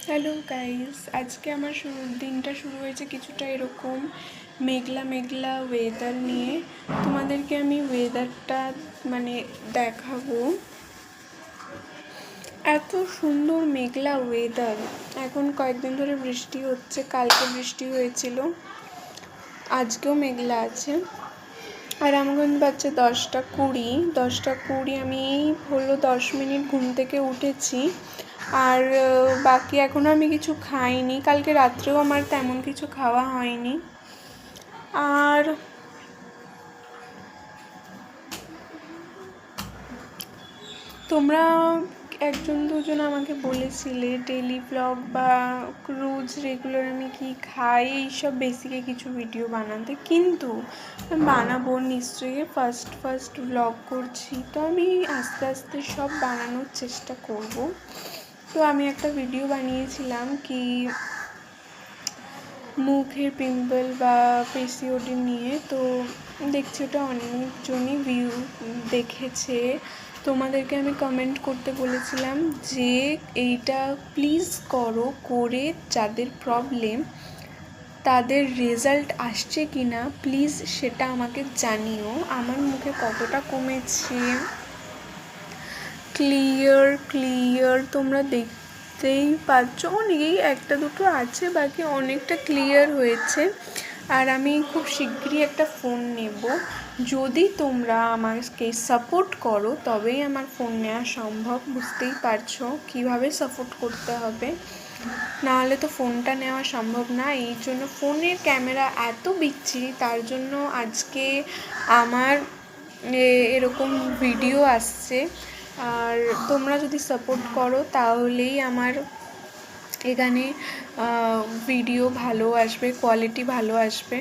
Hello guys, আজকে আমার দিনটা শুরু হয়েছে কিছুটা এরকম মেঘলা মেঘলা ওয়েদার নিয়ে। তোমাদেরকে আমি ওয়েদারটা দেখাবো। এত সুন্দর মেঘলা ওয়েদার। এখন কয়েকদিন ধরে বৃষ্টি হচ্ছে, কালকে বৃষ্টি হয়েছিল, আজকেও মেঘলা আছে। আর এখন বাজছে 10:20। আমি হলো 10 মিনিট ঘুম থেকে উঠেছি। আর বাকি এখনও আমি কিছু খাইনি, কালকে রাত্রেও আমার তেমন কিছু খাওয়া হয়নি। আর তোমরা একজন দুজন আমাকে বলেছিলে ডেলি ব্লগ বা রোজ রেগুলার আমি কি খাই এইসব বেসিকে কিছু ভিডিও বানাতে, কিন্তু বানাবো নিশ্চয়ই। ফার্স্ট ব্লগ করছি, তো আমি আস্তে আস্তে সব বানানোর চেষ্টা করব। তো আমি একটা ভিডিও বানিয়েছিলাম কি মুখের পিম্পল বা পিসিওডি নিয়ে, তো দেখছি ওটা অনেকজনই ভিউ দেখেছে। তোমাদেরকে আমি কমেন্ট করতে বলেছিলাম যে এইটা প্লিজ করো, করে যাদের প্রবলেম তাদের রেজাল্ট আসছে কি না প্লিজ সেটা আমাকে জানিও। আমার মুখে কতটা কমেছে ক্লিয়ার তোমরা দেখতেই পাচ্ছ। অনেকেই একটা দুটো আছে, বাকি অনেকটা ক্লিয়ার হয়েছে। আর আমি খুব শিগগিরই একটা ফোন নেব। যদি তোমরা আমাকে সাপোর্ট করো তবেই আমার ফোন নেওয়া সম্ভব। বুঝতেই পারছো কীভাবে সাপোর্ট করতে হবে, নাহলে তো ফোনটা নেওয়া সম্ভব না। এই জন্য ফোনের ক্যামেরা এত বিচ্ছিরি, তার জন্য আজকে আমার এরকম ভিডিও আসছে। আর তোমরা যদি সাপোর্ট করো তাহলেই আমার এখানে ভিডিও ভালো আসবে, কোয়ালিটি ভালো আসবে।